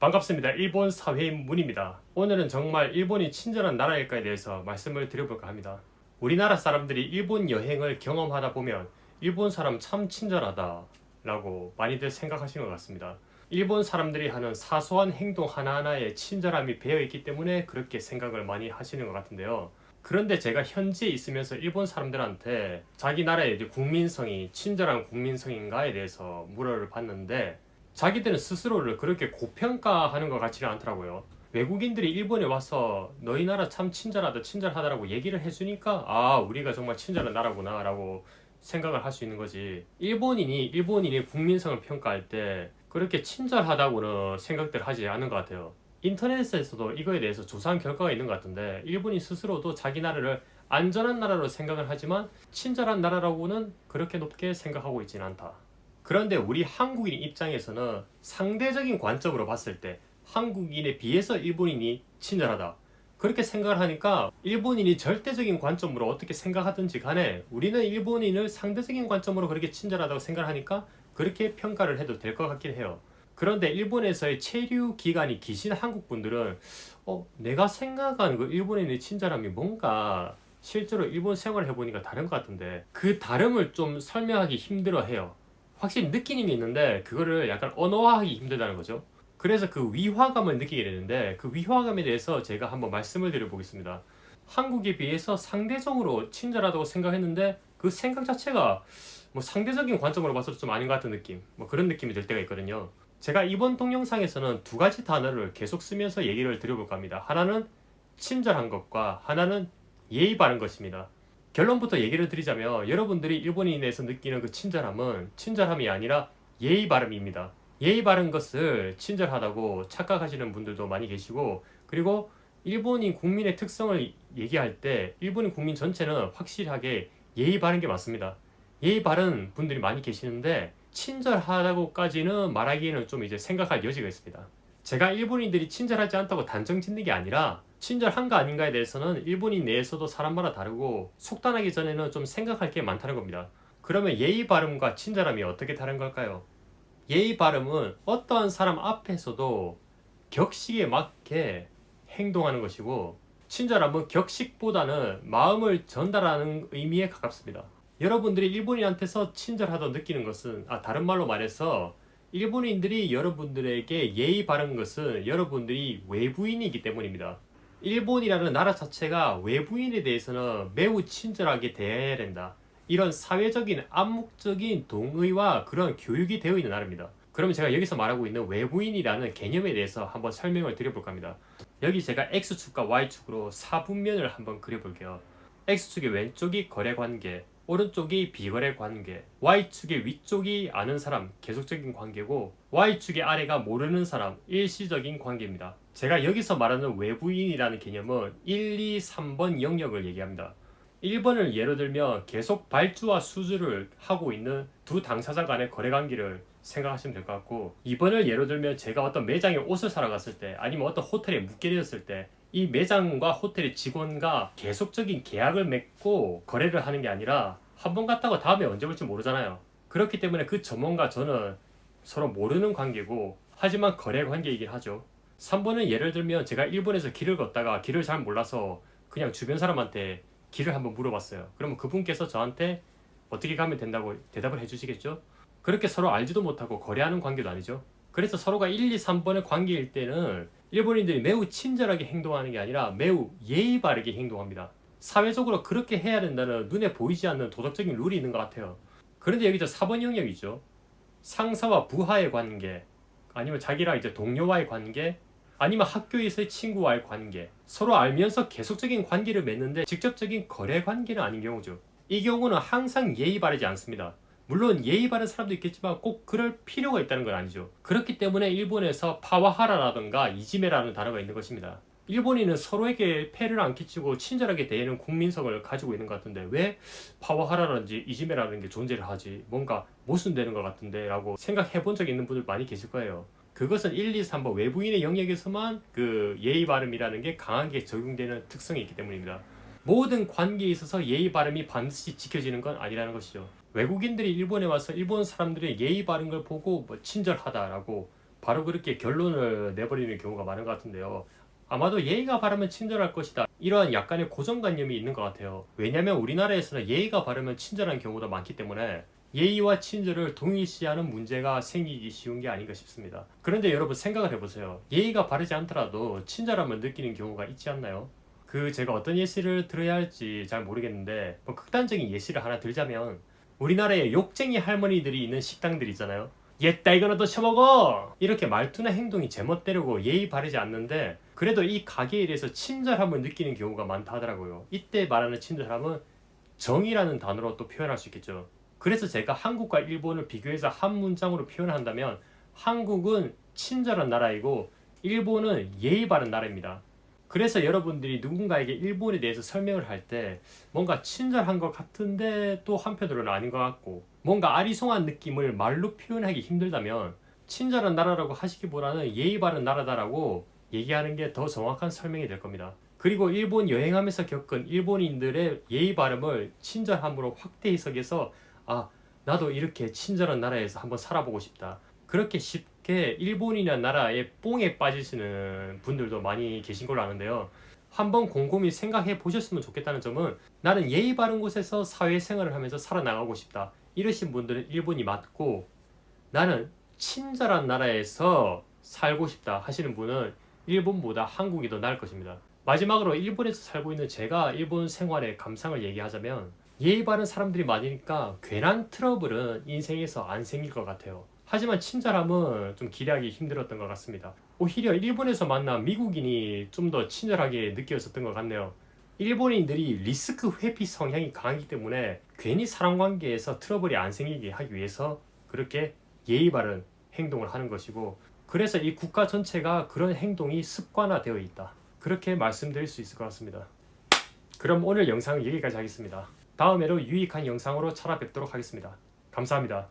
반갑습니다. 일본 사회인 문입니다. 오늘은 정말 일본이 친절한 나라일까에 대해서 말씀을 드려볼까 합니다. 우리나라 사람들이 일본 여행을 경험하다 보면 일본 사람 참 친절하다 라고 많이들 생각하시는 것 같습니다. 일본 사람들이 하는 사소한 행동 하나하나에 친절함이 배어있기 때문에 그렇게 생각을 많이 하시는 것 같은데요. 그런데 제가 현지에 있으면서 일본 사람들한테 자기 나라의 국민성이 친절한 국민성인가에 대해서 물어를 봤는데 자기들은 스스로를 그렇게 고평가하는 것 같지는 않더라고요. 외국인들이 일본에 와서 너희 나라 참 친절하다라고 얘기를 해주니까 아, 우리가 정말 친절한 나라구나 라고 생각을 할 수 있는 거지. 일본인의 국민성을 평가할 때 그렇게 친절하다고는 생각들 하지 않는 것 같아요. 인터넷에서도 이거에 대해서 조사한 결과가 있는 것 같은데 일본인 스스로도 자기 나라를 안전한 나라로 생각을 하지만 친절한 나라라고는 그렇게 높게 생각하고 있지는 않다. 그런데 우리 한국인 입장에서는 상대적인 관점으로 봤을 때 한국인에 비해서 일본인이 친절하다. 그렇게 생각을 하니까 일본인이 절대적인 관점으로 어떻게 생각하든지 간에 우리는 일본인을 상대적인 관점으로 그렇게 친절하다고 생각을 하니까 그렇게 평가를 해도 될 것 같긴 해요. 그런데 일본에서의 체류 기간이 기신 한국 분들은 내가 생각하는 그 일본인의 친절함이 뭔가 실제로 일본 생활을 해보니까 다른 것 같은데 그 다름을 좀 설명하기 힘들어 해요. 확실히 느끼는 게 있는데 그거를 약간 언어화하기 힘들다는 거죠. 그래서 그 위화감을 느끼게 되는데 그 위화감에 대해서 제가 한번 말씀을 드려보겠습니다. 한국에 비해서 상대적으로 친절하다고 생각했는데 그 생각 자체가 뭐 상대적인 관점으로 봐서도 좀 아닌 것 같은 느낌, 뭐 그런 느낌이 들 때가 있거든요. 제가 이번 동영상에서는 두 가지 단어를 계속 쓰면서 얘기를 드려볼까 합니다. 하나는 친절한 것과 하나는 예의 바른 것입니다. 결론부터 얘기를 드리자면 여러분들이 일본인에서 느끼는 그 친절함이 아니라 예의 바름입니다. 예의 바른 것을 친절하다고 착각하시는 분들도 많이 계시고, 그리고 일본인 국민의 특성을 얘기할 때 일본인 국민 전체는 확실하게 예의 바른 게 맞습니다. 예의 바른 분들이 많이 계시는데 친절하다고까지는 말하기에는 좀 이제 생각할 여지가 있습니다. 제가 일본인들이 친절하지 않다고 단정 짓는 게 아니라 친절한가 아닌가에 대해서는 일본인 내에서도 사람마다 다르고 속단하기 전에는 좀 생각할 게 많다는 겁니다. 그러면 예의 바름과 친절함이 어떻게 다른 걸까요? 예의 바름은 어떠한 사람 앞에서도 격식에 맞게 행동하는 것이고, 친절함은 격식보다는 마음을 전달하는 의미에 가깝습니다. 여러분들이 일본인한테서 친절하다고 느끼는 것은, 다른 말로 말해서 일본인들이 여러분들에게 예의 바른 것은 여러분들이 외부인이기 때문입니다. 일본이라는 나라 자체가 외부인에 대해서는 매우 친절하게 대해야 된다. 이런 사회적인 암묵적인 동의와 그런 교육이 되어 있는 나라입니다. 그러면 제가 여기서 말하고 있는 외부인이라는 개념에 대해서 한번 설명을 드려볼까 합니다. 여기 제가 X축과 Y축으로 사분면을 한번 그려볼게요. X축의 왼쪽이 거래관계, 오른쪽이 비거래 관계, Y축의 위쪽이 아는 사람, 계속적인 관계고 Y축의 아래가 모르는 사람, 일시적인 관계입니다. 제가 여기서 말하는 외부인이라는 개념은 1, 2, 3번 영역을 얘기합니다. 1번을 예로 들면 계속 발주와 수주를 하고 있는 두 당사자 간의 거래관계를 생각하시면 될 것 같고, 2번을 예로 들면 제가 어떤 매장에 옷을 사러 갔을 때 아니면 어떤 호텔에 묵게 되었을 때 이 매장과 호텔의 직원과 계속적인 계약을 맺고 거래를 하는 게 아니라 한 번 갔다가 다음에 언제 올지 모르잖아요. 그렇기 때문에 그 점원과 저는 서로 모르는 관계고 하지만 거래 관계이긴 하죠. 3번은 예를 들면 제가 일본에서 길을 걷다가 길을 잘 몰라서 그냥 주변 사람한테 길을 한번 물어봤어요. 그러면 그분께서 저한테 어떻게 가면 된다고 대답을 해주시겠죠? 그렇게 서로 알지도 못하고 거래하는 관계도 아니죠. 그래서 서로가 1, 2, 3번의 관계일 때는 일본인들이 매우 친절하게 행동하는 게 아니라 매우 예의 바르게 행동합니다. 사회적으로 그렇게 해야 된다는 눈에 보이지 않는 도덕적인 룰이 있는 것 같아요. 그런데 여기 4번 영역이죠. 상사와 부하의 관계, 아니면 자기랑 이제 동료와의 관계, 아니면 학교에서의 친구와의 관계, 서로 알면서 계속적인 관계를 맺는데 직접적인 거래 관계는 아닌 경우죠. 이 경우는 항상 예의 바르지 않습니다. 물론 예의 바른 사람도 있겠지만 꼭 그럴 필요가 있다는 건 아니죠. 그렇기 때문에 일본에서 파와하라라든가 이지메라는 단어가 있는 것입니다. 일본인은 서로에게 폐를 안 끼치고 친절하게 대하는 국민성을 가지고 있는 것 같은데 왜 파와하라든지 이지메라는 게 존재를 하지? 뭔가 모순되는 것 같은데 라고 생각해 본 적 있는 분들 많이 계실 거예요. 그것은 1, 2, 3번 외부인의 영역에서만 그 예의 바름이라는 게 강하게 적용되는 특성이 있기 때문입니다. 모든 관계에 있어서 예의 바름이 반드시 지켜지는 건 아니라는 것이죠. 외국인들이 일본에 와서 일본 사람들의 예의 바른 걸 보고 친절하다라고 바로 그렇게 결론을 내버리는 경우가 많은 것 같은데요. 아마도 예의가 바르면 친절할 것이다, 이러한 약간의 고정관념이 있는 것 같아요. 왜냐면 우리나라에서는 예의가 바르면 친절한 경우가 많기 때문에 예의와 친절을 동일시하는 문제가 생기기 쉬운 게 아닌가 싶습니다. 그런데 여러분 생각을 해보세요. 예의가 바르지 않더라도 친절함을 느끼는 경우가 있지 않나요? 제가 어떤 예시를 들어야 할지 잘 모르겠는데 뭐 극단적인 예시를 하나 들자면 우리나라에 욕쟁이 할머니들이 있는 식당들 있잖아요. 옛다 이거는 또 처먹어! 이렇게 말투나 행동이 제멋대로고 예의 바르지 않는데 그래도 이 가게에 일해서 친절함을 느끼는 경우가 많다 하더라고요. 이때 말하는 친절함은 정이라는 단어로 또 표현할 수 있겠죠. 그래서 제가 한국과 일본을 비교해서 한 문장으로 표현한다면 한국은 친절한 나라이고 일본은 예의 바른 나라입니다. 그래서 여러분들이 누군가에게 일본에 대해서 설명을 할 때 뭔가 친절한 것 같은데 또 한편으로는 아닌 것 같고 뭔가 아리송한 느낌을 말로 표현하기 힘들다면 친절한 나라라고 하시기보다는 예의 바른 나라다라고 얘기하는 게 더 정확한 설명이 될 겁니다. 그리고 일본 여행하면서 겪은 일본인들의 예의 바름을 친절함으로 확대 해석해서 나도 이렇게 친절한 나라에서 한번 살아보고 싶다, 그렇게 쉽게 일본이라는 나라에 뽕에 빠지시는 분들도 많이 계신 걸로 아는데요. 한번 곰곰이 생각해 보셨으면 좋겠다는 점은 나는 예의 바른 곳에서 사회생활을 하면서 살아나가고 싶다, 이러신 분들은 일본이 맞고 나는 친절한 나라에서 살고 싶다 하시는 분은 일본보다 한국이 더 나을 것입니다. 마지막으로 일본에서 살고 있는 제가 일본 생활의 감상을 얘기하자면 예의 바른 사람들이 많으니까 괜한 트러블은 인생에서 안 생길 것 같아요. 하지만 친절함은 좀 기대하기 힘들었던 것 같습니다. 오히려 일본에서 만난 미국인이 좀 더 친절하게 느껴졌던 것 같네요. 일본인들이 리스크 회피 성향이 강하기 때문에 괜히 사람 관계에서 트러블이 안 생기게 하기 위해서 그렇게 예의 바른 행동을 하는 것이고, 그래서 이 국가 전체가 그런 행동이 습관화되어 있다, 그렇게 말씀드릴 수 있을 것 같습니다. 그럼 오늘 영상은 여기까지 하겠습니다. 다음에도 유익한 영상으로 찾아뵙도록 하겠습니다. 감사합니다.